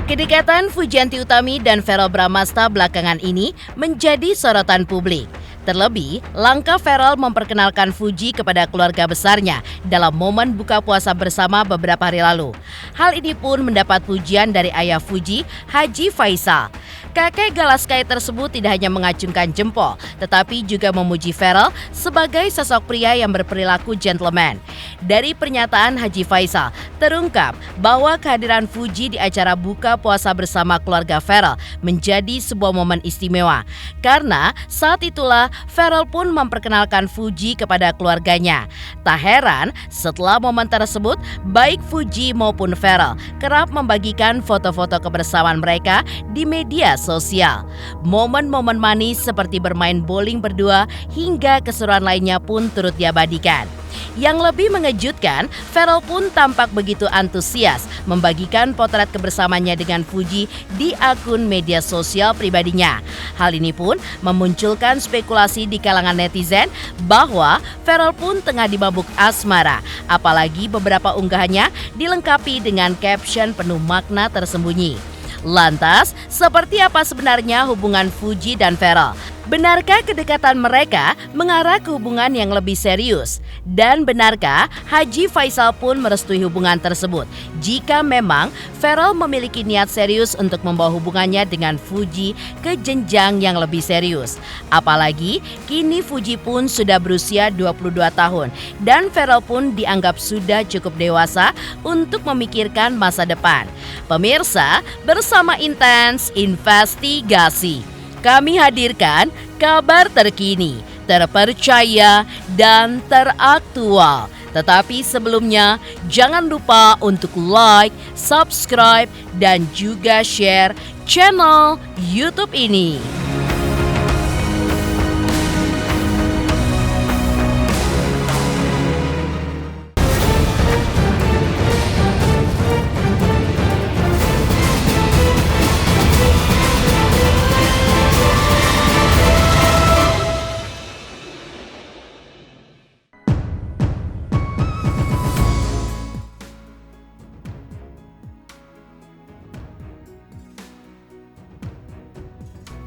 Kedekatan Fujianti Utami dan Verrell Bramasta belakangan ini menjadi sorotan publik. Terlebih, langkah Verrell memperkenalkan Fuji kepada keluarga besarnya dalam momen buka puasa bersama beberapa hari lalu. Hal ini pun mendapat pujian dari ayah Fuji, Haji Faisal. Kakek Galaskai tersebut tidak hanya mengacungkan jempol, tetapi juga memuji Verrell sebagai sosok pria yang berperilaku gentleman. Dari pernyataan Haji Faisal, terungkap bahwa kehadiran Fuji di acara buka puasa bersama keluarga Verrell menjadi sebuah momen istimewa. Karena saat itulah Verrell pun memperkenalkan Fuji kepada keluarganya. Tak heran setelah momen tersebut, baik Fuji maupun Verrell kerap membagikan foto-foto kebersamaan mereka di media sosial. Momen-momen manis seperti bermain bowling berdua hingga keseruan lainnya pun turut diabadikan. Yang lebih mengejutkan, Verrell pun tampak begitu antusias membagikan potret kebersamaannya dengan Fuji di akun media sosial pribadinya. Hal ini pun memunculkan spekulasi di kalangan netizen bahwa Verrell pun tengah dimabuk asmara. Apalagi beberapa unggahannya dilengkapi dengan caption penuh makna tersembunyi. Lantas, seperti apa sebenarnya hubungan Fuji dan Verrell? Benarkah kedekatan mereka mengarah ke hubungan yang lebih serius? Dan benarkah Haji Faisal pun merestui hubungan tersebut? Jika memang Verrell memiliki niat serius untuk membawa hubungannya dengan Fuji ke jenjang yang lebih serius. Apalagi kini Fuji pun sudah berusia 22 tahun dan Verrell pun dianggap sudah cukup dewasa untuk memikirkan masa depan. Pemirsa, bersama Intens Investigasi, kami hadirkan kabar terkini, terpercaya, dan teraktual. Tetapi sebelumnya, jangan lupa untuk like, subscribe, dan juga share channel YouTube ini.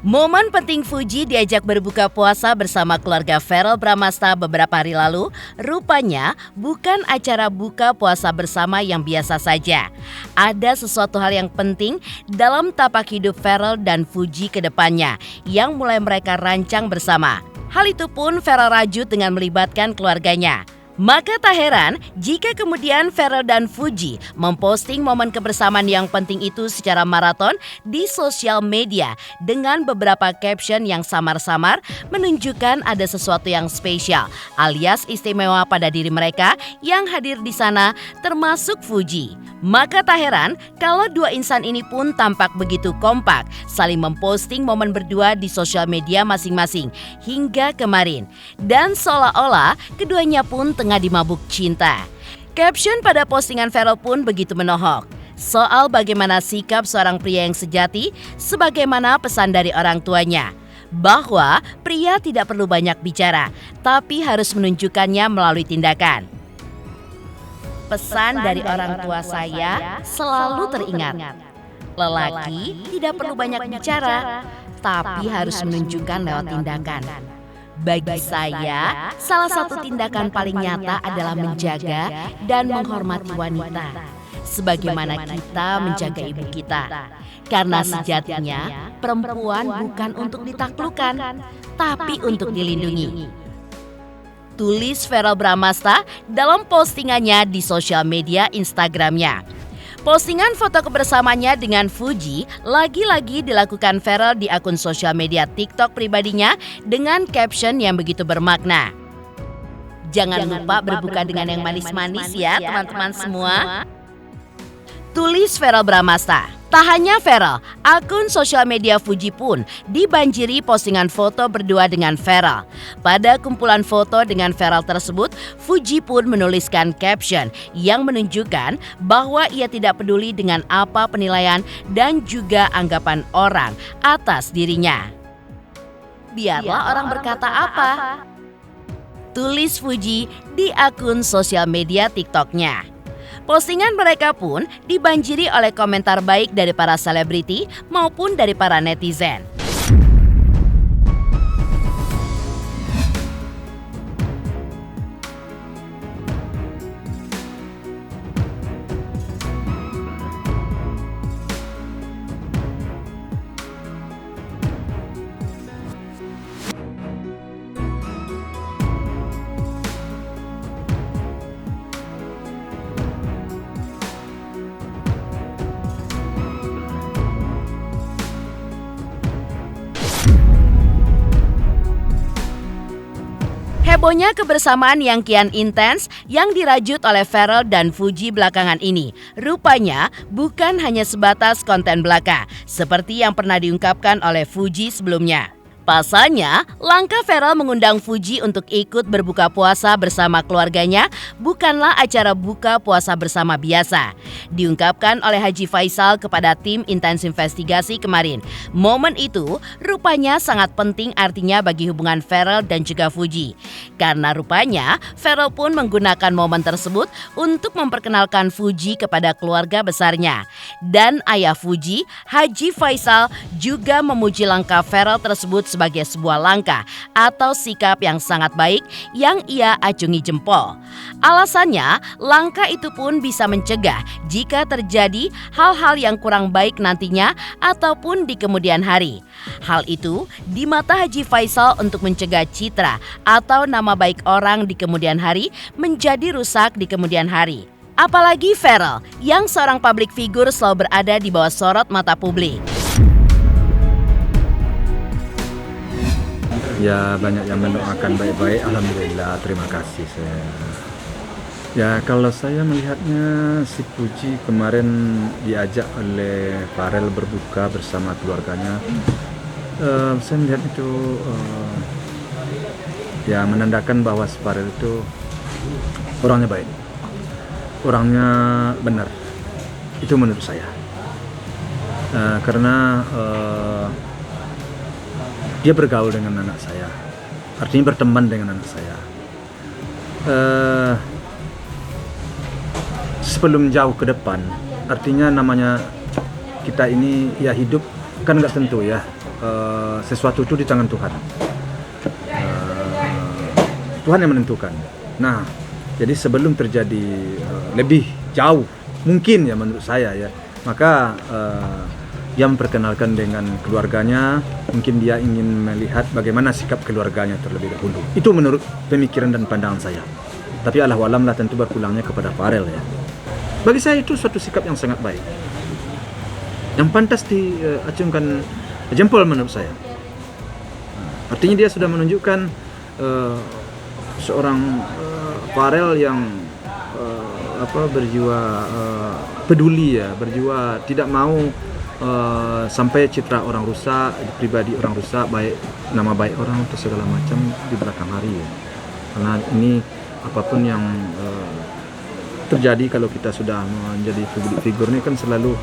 Momen penting Fuji diajak berbuka puasa bersama keluarga Verrell Bramasta beberapa hari lalu rupanya bukan acara buka puasa bersama yang biasa saja. Ada sesuatu hal yang penting dalam tapak hidup Verrell dan Fuji ke depannya yang mulai mereka rancang bersama. Hal itu pun Verrell rajut dengan melibatkan keluarganya. Maka tak heran jika kemudian Verrell dan Fuji memposting momen kebersamaan yang penting itu secara maraton di sosial media dengan beberapa caption yang samar-samar menunjukkan ada sesuatu yang spesial alias istimewa pada diri mereka yang hadir di sana termasuk Fuji. Maka tak heran kalau dua insan ini pun tampak begitu kompak saling memposting momen berdua di sosial media masing-masing hingga kemarin. Dan seolah-olah keduanya pun tengah dimabuk cinta. Caption pada postingan Verrell pun begitu menohok. Soal bagaimana sikap seorang pria yang sejati sebagaimana pesan dari orang tuanya. Bahwa pria tidak perlu banyak bicara, tapi harus menunjukkannya melalui tindakan. Pesan dari orang tua saya selalu teringat. Lelaki tidak perlu banyak bicara, tapi harus menunjukkan lewat tindakan. Bagi saya, salah satu tindakan paling nyata adalah menjaga dan menghormati wanita, sebagaimana kita menjaga ibu kita. Karena sejatinya, perempuan bukan untuk ditaklukkan, tapi untuk dilindungi. Tulis Verrell Bramasta dalam postingannya di sosial media Instagramnya. Postingan foto kebersamaannya dengan Fuji lagi-lagi dilakukan Verrell di akun sosial media TikTok pribadinya dengan caption yang begitu bermakna. Jangan lupa berbuka dengan yang manis-manis ya teman-teman semua. Tulis Verrell Bramasta. Tak hanya Verrell, akun sosial media Fuji pun dibanjiri postingan foto berdua dengan Verrell. Pada kumpulan foto dengan Verrell tersebut, Fuji pun menuliskan caption yang menunjukkan bahwa ia tidak peduli dengan apa penilaian dan juga anggapan orang atas dirinya. Biarlah orang berkata apa, tulis Fuji di akun sosial media TikToknya. Postingan mereka pun dibanjiri oleh komentar baik dari para selebriti maupun dari para netizen. Hebohnya kebersamaan yang kian intens yang dirajut oleh Pharrell dan Fuji belakangan ini rupanya bukan hanya sebatas konten belaka seperti yang pernah diungkapkan oleh Fuji sebelumnya. Pasalnya, langkah Pharrell mengundang Fuji untuk ikut berbuka puasa bersama keluarganya bukanlah acara buka puasa bersama biasa. Diungkapkan oleh Haji Faisal kepada tim Intens Investigasi kemarin. Momen itu rupanya sangat penting artinya bagi hubungan Pharrell dan juga Fuji. Karena rupanya Pharrell pun menggunakan momen tersebut untuk memperkenalkan Fuji kepada keluarga besarnya. Dan ayah Fuji, Haji Faisal, juga memuji langkah Pharrell tersebut sebagai sebuah langkah atau sikap yang sangat baik yang ia acungi jempol. Alasannya, langkah itu pun bisa mencegah jika terjadi hal-hal yang kurang baik nantinya ataupun di kemudian hari. Hal itu di mata Haji Faisal untuk mencegah citra atau nama baik orang di kemudian hari menjadi rusak di kemudian hari. Apalagi Pharrell yang seorang public figure selalu berada di bawah sorot mata publik. Ya, banyak yang mendoakan baik-baik, alhamdulillah, terima kasih saya. Ya, kalau saya melihatnya si Fuji kemarin diajak oleh Pharrell berbuka bersama keluarganya. Saya melihat itu ya menandakan bahwa si Pharrell itu orangnya baik, orangnya benar. Itu menurut saya. Karena dia bergaul dengan anak saya, artinya berteman dengan anak saya. Sebelum jauh ke depan, artinya namanya kita ini ya hidup kan nggak tentu ya. Sesuatu itu di tangan Tuhan. Tuhan yang menentukan. Nah, jadi sebelum terjadi lebih jauh, mungkin ya menurut saya ya, maka dia memperkenalkan dengan keluarganya, mungkin dia ingin melihat bagaimana sikap keluarganya terlebih dahulu. Itu menurut pemikiran dan pandangan saya. Tapi Allah alam lah tentu berpulangnya kepada Pharrell ya. Bagi saya itu suatu sikap yang sangat baik, yang pantas diacungkan jempol menurut saya. Artinya dia sudah menunjukkan seorang Pharrell yang berjiwa peduli ya, berjiwa tidak mau sampai citra orang rusak, pribadi orang rusak, baik nama baik orang atau segala macam di belakang hari ya. Karena ini apapun yang terjadi kalau kita sudah menjadi public figure ini kan selalu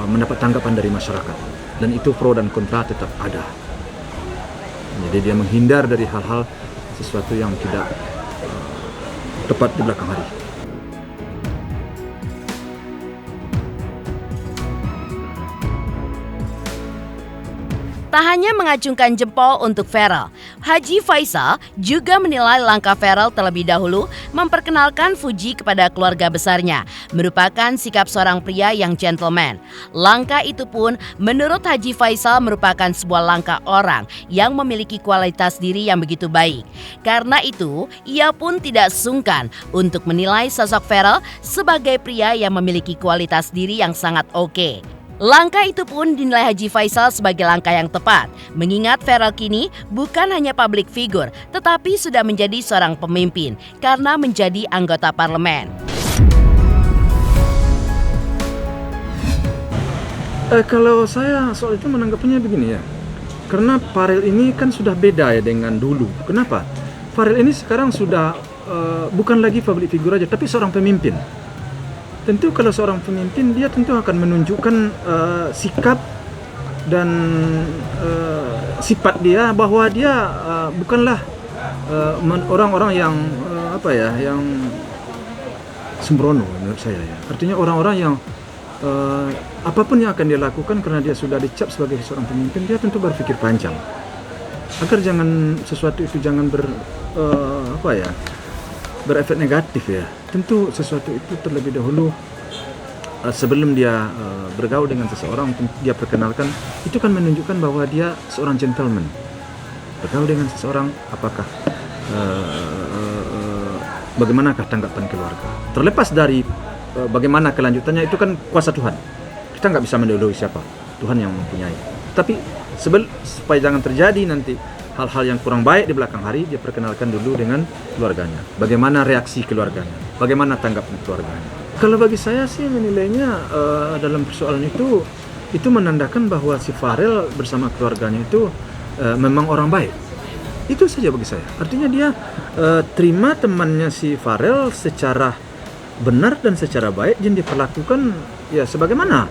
mendapat tanggapan dari masyarakat, dan itu pro dan kontra tetap ada. Jadi dia menghindar dari hal-hal sesuatu yang tidak tepat di belakang hari. Tak hanya mengacungkan jempol untuk Pharrell, Haji Faisal juga menilai langkah Pharrell terlebih dahulu memperkenalkan Fuji kepada keluarga besarnya merupakan sikap seorang pria yang gentleman. Langkah itu pun menurut Haji Faisal merupakan sebuah langkah orang yang memiliki kualitas diri yang begitu baik. Karena itu, ia pun tidak sungkan untuk menilai sosok Pharrell sebagai pria yang memiliki kualitas diri yang sangat oke. Langkah itu pun dinilai Haji Faisal sebagai langkah yang tepat, mengingat Pharrell kini bukan hanya public figure, tetapi sudah menjadi seorang pemimpin karena menjadi anggota parlemen. Kalau saya soal itu menanggapinya begini ya, karena Pharrell ini kan sudah beda ya dengan dulu. Kenapa? Pharrell ini sekarang sudah bukan lagi public figure aja, tapi seorang pemimpin. Tentu kalau seorang pemimpin dia tentu akan menunjukkan sikap dan sifat dia bahwa dia bukanlah orang-orang yang sembrono menurut saya ya. Artinya orang-orang yang apapun yang akan dia lakukan karena dia sudah dicap sebagai seorang pemimpin, dia tentu berpikir panjang agar sesuatu itu jangan berefek negatif ya. Tentu sesuatu itu terlebih dahulu sebelum dia bergaul dengan seseorang, dia perkenalkan, itu kan menunjukkan bahwa dia seorang gentleman. Bergaul dengan seseorang, apakah bagaimanakah tanggapan keluarga. Terlepas dari bagaimana kelanjutannya, itu kan kuasa Tuhan. Kita nggak bisa mendahului siapa, Tuhan yang mempunyai. Tapi supaya jangan terjadi nanti hal-hal yang kurang baik di belakang hari, dia perkenalkan dulu dengan keluarganya. Bagaimana reaksi keluarganya, bagaimana tanggapan keluarganya. Kalau bagi saya sih menilainya dalam persoalan itu menandakan bahwa si Farel bersama keluarganya itu memang orang baik. Itu saja bagi saya. Artinya dia terima temannya si Farel secara benar dan secara baik, dan diperlakukan ya sebagaimana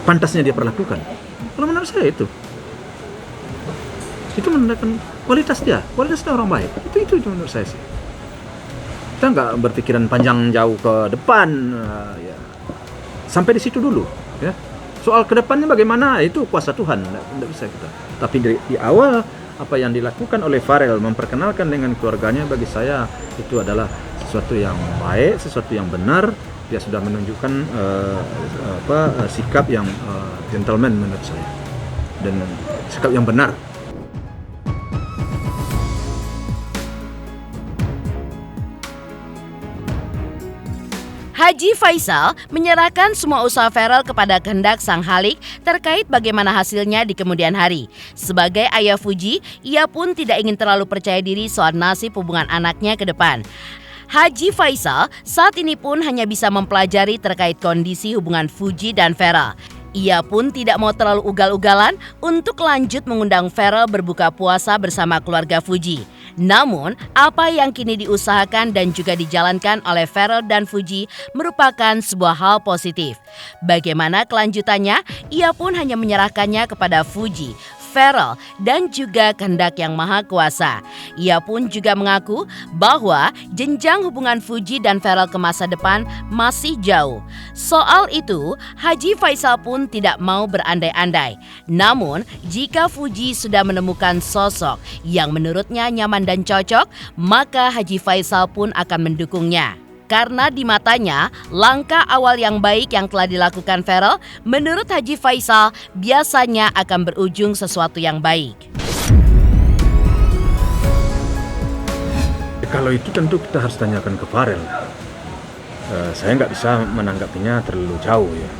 pantasnya dia perlakukan. Kalau menurut saya itu menandakan kualitas dia orang baik. Itu menurut saya sih. Kita nggak berpikiran panjang jauh ke depan, ya. Sampai di situ dulu, ya. Soal ke depannya bagaimana, itu kuasa Tuhan, nggak bisa kita. Tapi di awal apa yang dilakukan oleh Farel memperkenalkan dengan keluarganya, bagi saya itu adalah sesuatu yang baik, sesuatu yang benar. Dia sudah menunjukkan sikap yang gentleman menurut saya, dan sikap yang benar. Haji Faisal menyerahkan semua usaha Farel kepada kehendak Sang Khalik terkait bagaimana hasilnya di kemudian hari. Sebagai ayah Fuji, ia pun tidak ingin terlalu percaya diri soal nasib hubungan anaknya ke depan. Haji Faisal saat ini pun hanya bisa mempelajari terkait kondisi hubungan Fuji dan Farel. Ia pun tidak mau terlalu ugal-ugalan untuk lanjut mengundang Farel berbuka puasa bersama keluarga Fuji. Namun, apa yang kini diusahakan dan juga dijalankan oleh Farel dan Fuji merupakan sebuah hal positif. Bagaimana kelanjutannya, ia pun hanya menyerahkannya kepada Fuji, Farel, dan juga kehendak yang maha kuasa. Ia pun juga mengaku bahwa jenjang hubungan Fuji dan Farel ke masa depan masih jauh. Soal itu, Haji Faisal pun tidak mau berandai-andai. Namun, jika Fuji sudah menemukan sosok yang menurutnya nyaman dan cocok, maka Haji Faisal pun akan mendukungnya. Karena di matanya, langkah awal yang baik yang telah dilakukan Farel, menurut Haji Faisal, biasanya akan berujung sesuatu yang baik. Kalau itu tentu kita harus tanyakan ke Farel. Saya nggak bisa menanggapinya terlalu jauh ya.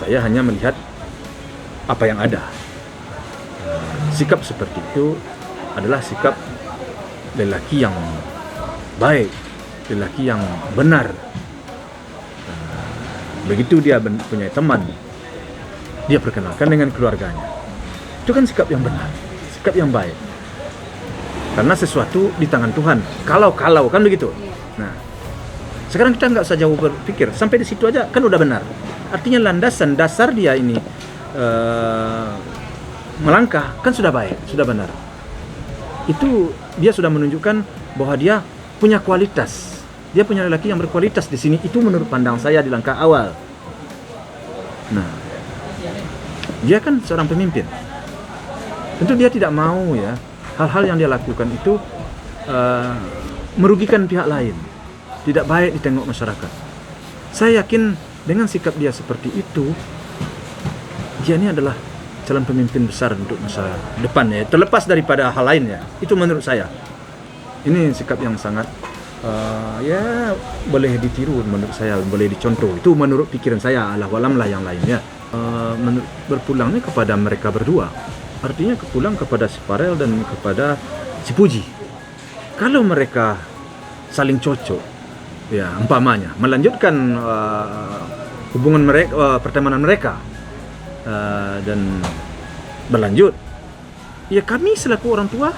Saya hanya melihat apa yang ada. Sikap seperti itu adalah sikap lelaki yang baik, lelaki yang benar. Begitu dia punya teman, dia perkenalkan dengan keluarganya. Itu kan sikap yang benar, sikap yang baik. Karena sesuatu di tangan Tuhan. Kalau kan begitu. Nah, sekarang kita nggak usah jauh berpikir. Sampai di situ aja kan udah benar. Artinya landasan dasar dia ini melangkah kan sudah baik, sudah benar. Itu dia sudah menunjukkan bahwa dia punya kualitas. Dia punya lelaki yang berkualitas di sini. Itu menurut pandang saya di langkah awal. Nah, dia kan seorang pemimpin. Tentu dia tidak mau ya hal-hal yang dia lakukan itu merugikan pihak lain. Tidak baik ditengok masyarakat. Saya yakin dengan sikap dia seperti itu, dia ini adalah calon pemimpin besar untuk masa depan ya. Terlepas daripada hal lainnya. Itu menurut saya. Ini sikap yang sangat ya boleh ditiru menurut saya, boleh dicontoh. Itu menurut pikiran saya, alah walam lah yang lainnya. Berpulangnya kepada mereka berdua. Artinya pulang kepada si Farel dan kepada si Fuji. Kalau mereka saling cocok, ya umpamanya melanjutkan hubungan mereka, pertemanan mereka dan berlanjut, ya kami selaku orang tua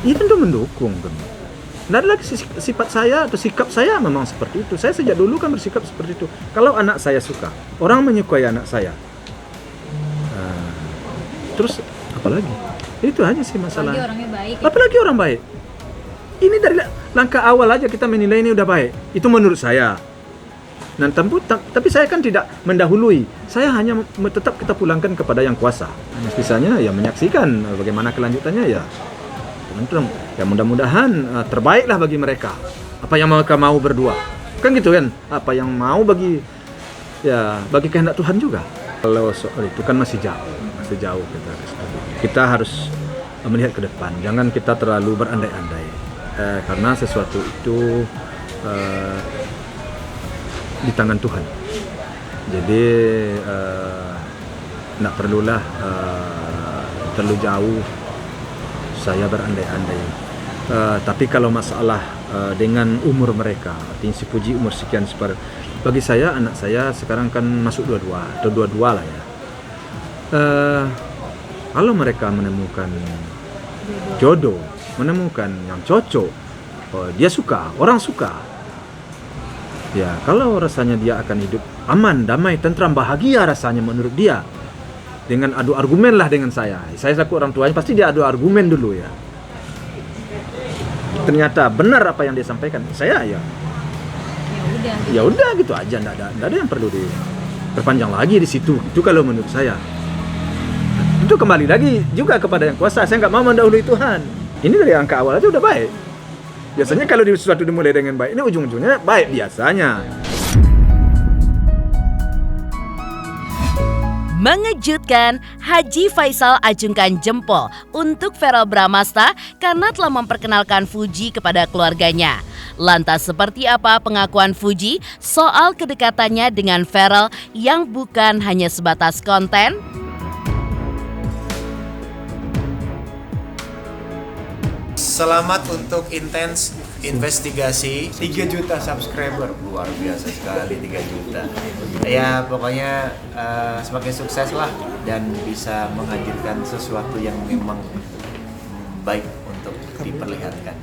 ya tentu mendukung. Tidak ada lagi sifat saya atau sikap saya memang seperti itu. Saya sejak dulu kan bersikap seperti itu. Kalau anak saya suka, orang menyukai anak saya, terus apalagi? Itu aja sih masalah. Apalagi orangnya baik. Apalagi orang baik. Ini dari langkah awal aja kita menilai ini udah baik. Itu menurut saya. Dan tapi saya kan tidak mendahului. Saya hanya tetap kita pulangkan kepada yang kuasa. Sisanya ya menyaksikan bagaimana kelanjutannya ya. Ya mudah-mudahan terbaiklah bagi mereka. Apa yang mereka mau berdua. Kan gitu kan. Apa yang mau bagi kehendak Tuhan juga. Kalau soal itu kan masih jauh kita harus melihat ke depan. Jangan kita terlalu berandai-andai. Karena sesuatu itu di tangan Tuhan. Jadi tidak perlulah terlalu jauh saya berandai-andai. Tapi kalau masalah dengan umur mereka, artinya si Puji umur sekian bagi saya anak saya sekarang kan masuk 22 atau 22 lah ya. Kalau mereka menemukan jodoh, menemukan yang cocok, dia suka, orang suka. Ya, kalau rasanya dia akan hidup aman, damai, tentram, bahagia rasanya menurut dia. Dengan adu argumen lah dengan saya. Saya selaku orang tuanya pasti dia adu argumen dulu ya. Ternyata benar apa yang dia sampaikan. Saya ya udah gitu aja, enggak ada yang perlu diperpanjang lagi di situ. Itu kalau menurut saya. Itu kembali lagi juga kepada yang kuasa. Saya nggak mau mendahului Tuhan. Ini dari angka awal aja udah baik. Biasanya kalau sesuatu dimulai dengan baik, ini ujung-ujungnya baik biasanya. Mengejutkan, Haji Faisal acungkan jempol untuk Verrel Bramasta karena telah memperkenalkan Fuji kepada keluarganya. Lantas seperti apa pengakuan Fuji soal kedekatannya dengan Verrel yang bukan hanya sebatas konten? Selamat untuk intens investigasi 3 juta subscriber. luar biasa sekali 3 juta. Ya pokoknya semakin sukses lah dan bisa menghadirkan sesuatu yang memang baik untuk diperlihatkan.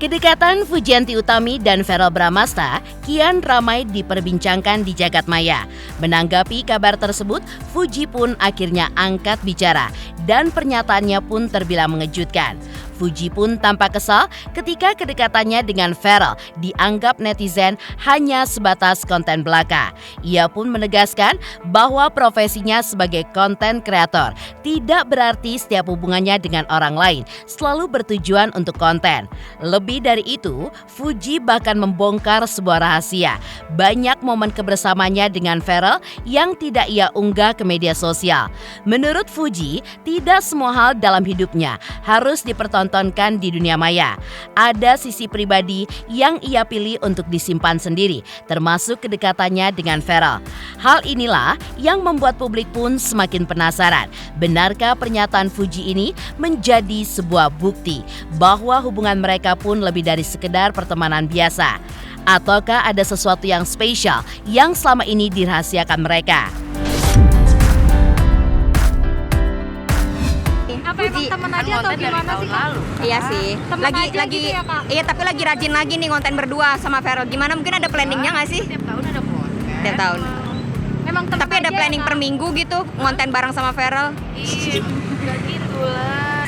Kedekatan Fujianti Utami dan Verrel Bramasta kian ramai diperbincangkan di jagat maya. Menanggapi kabar tersebut, Fuji pun akhirnya angkat bicara dan pernyataannya pun terbilang mengejutkan. Fuji pun tampak kesal ketika kedekatannya dengan Verrel dianggap netizen hanya sebatas konten belaka. Ia pun menegaskan bahwa profesinya sebagai konten kreator tidak berarti setiap hubungannya dengan orang lain selalu bertujuan untuk konten. Lebih dari itu, Fuji bahkan membongkar sebuah rahasia. Banyak momen kebersamanya dengan Verrel yang tidak ia unggah ke media sosial. Menurut Fuji, tidak semua hal dalam hidupnya harus dipertontonkan di dunia maya. Ada sisi pribadi yang ia pilih untuk disimpan sendiri, termasuk kedekatannya dengan Verrel. Hal inilah yang membuat publik pun semakin penasaran. Benarkah pernyataan Fuji ini menjadi sebuah bukti bahwa hubungan mereka pun lebih dari sekedar pertemanan biasa? Ataukah ada sesuatu yang spesial yang selama ini dirahasiakan mereka? Apa emang temen aja atau gimana sih Kak? Iya sih. Temen Lagi aja gitu ya, Kak? Iya, tapi lagi rajin lagi nih konten berdua sama Verrel. Gimana, mungkin ada planningnya nggak sih? Tiap tahun ada podcast. Tiap tahun. Emang temen Tapi ada aja planning ya, Kak? per minggu gitu konten bareng sama Verrel. Gak gitu lah.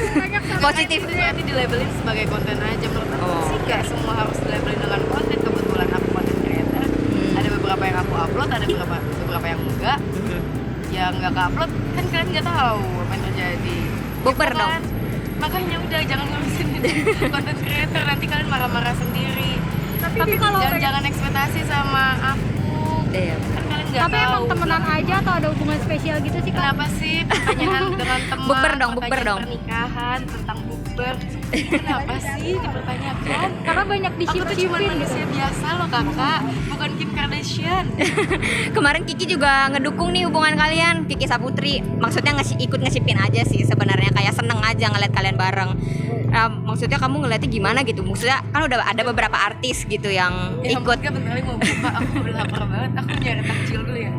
Positif. Itu nanti dilabelin sebagai konten aja. Menurut aku Oh. sih gak semua harus dilabelin dengan konten. Kebetulan aku konten creator. Ada beberapa yang aku upload, ada beberapa yang enggak. Yang enggak ke-upload kan kalian nggak tahu apa yang terjadi. Bukber Gitu dong. kan? Makanya udah jangan ngurusin konten creator, nanti kalian marah-marah sendiri. Tapi kalau jangan ekspektasi sama aku. Iya. Kan kalian nggak tapi tahu. emang temenan aja atau ada hubungan spesial gitu sih Kak? Kenapa sih pertanyaan dengan teman? Bukber dong, bukber pertanyaan dong. Pernikahan tentang bukber. Kenapa sih dipertanyakan? Karena banyak Aku tuh cuma di-ship-shipin manusia gitu. biasa loh kakak, bukan Kim Kardashian. Kemarin Kiki juga ngedukung nih hubungan kalian, Kiki Saputri. Maksudnya ikut ngesipin aja sih sebenarnya, kayak seneng aja ngeliat kalian bareng. Maksudnya kamu ngeliatnya gimana gitu? Maksudnya kan udah ada beberapa artis gitu yang Ya ikut. ampun, bentar lagi mau buka, aku udah lapar banget. Aku nyari takjil dulu ya.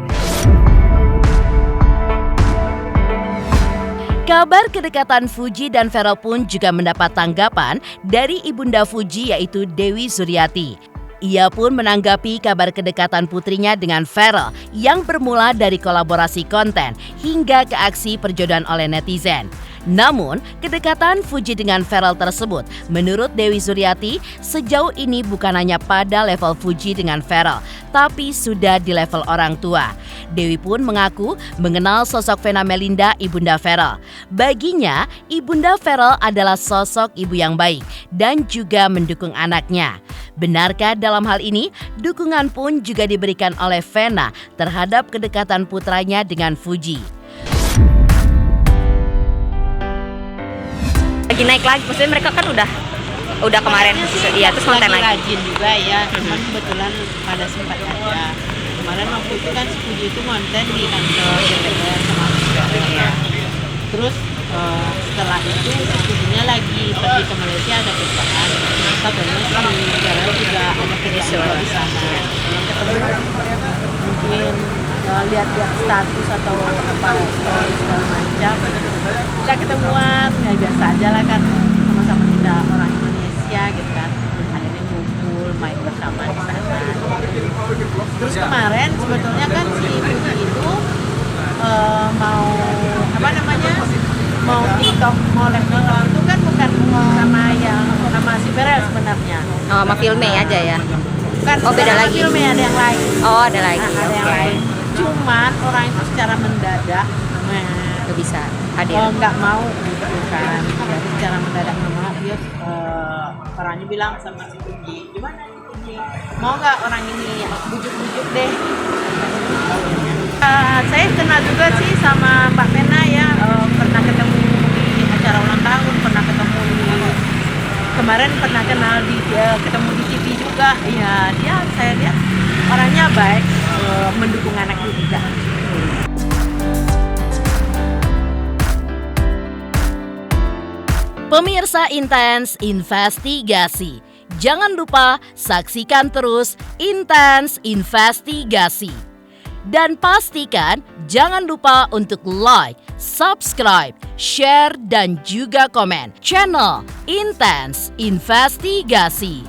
Kabar kedekatan Fuji dan Verrel pun juga mendapat tanggapan dari ibunda Fuji yaitu Dewi Zuriati. Ia pun menanggapi kabar kedekatan putrinya dengan Ferel yang bermula dari kolaborasi konten hingga ke aksi perjodohan oleh netizen. Namun, kedekatan Fuji dengan Ferel tersebut menurut Dewi Suryati sejauh ini bukan hanya pada level Fuji dengan Ferel, tapi sudah di level orang tua. Dewi pun mengaku mengenal sosok Vena Melinda, ibunda Ferel. Baginya, ibunda Ferel adalah sosok ibu yang baik dan juga mendukung anaknya. Benarkah dalam hal ini, dukungan pun juga diberikan oleh Vena terhadap kedekatan putranya dengan Fuji. Lagi naik lagi, maksudnya mereka kan udah kemarin ya terus konten lagi. Rajin juga ya, cuman kebetulan pada sempat aja. Kemarin waktu itu kan si Puji itu konten di kantor DPR sama ya. Terus setelah itu si Pujinya lagi pergi ke Malaysia ada kerjaan. Katanya si Ferel juga ada kerjaan di sana. Mungkin lihat-lihat status atau apa segala macam. Kita ketemuan ya biasa aja lah kan, sama-sama kita orang Indonesia gitu kan, akhirnya ngumpul main bersama di sana. Terus kemarin sebetulnya kan si Puji itu mau TikTok, mau live TikTok itu kan bukan sama si Ferel sebenarnya. Oh, sama filmnya aja ya. Bukan, Oh, beda lagi. Filmnya ada yang lain. Oh, ada lagi. Nah, ada yang lain. Cuman orang itu secara mendadak Gak bisa hadir. nggak mau gitu kan. Jadi secara mendadak nggak mau, dia orangnya bilang sama si Puji, gimana nih Puji, mau nggak orang ini bujuk-bujuk deh. Saya kenal juga sih sama Mbak Vena ya, pernah ketemu di acara ulang tahun, pernah ketemu kemarin pernah ketemu di TV juga. Ya dia saya lihat orangnya baik, mendukung anaknya juga. Pemirsa Intens Investigasi, jangan lupa saksikan terus Intens Investigasi. Dan pastikan jangan lupa untuk like, subscribe, share, dan juga komen channel Intens Investigasi.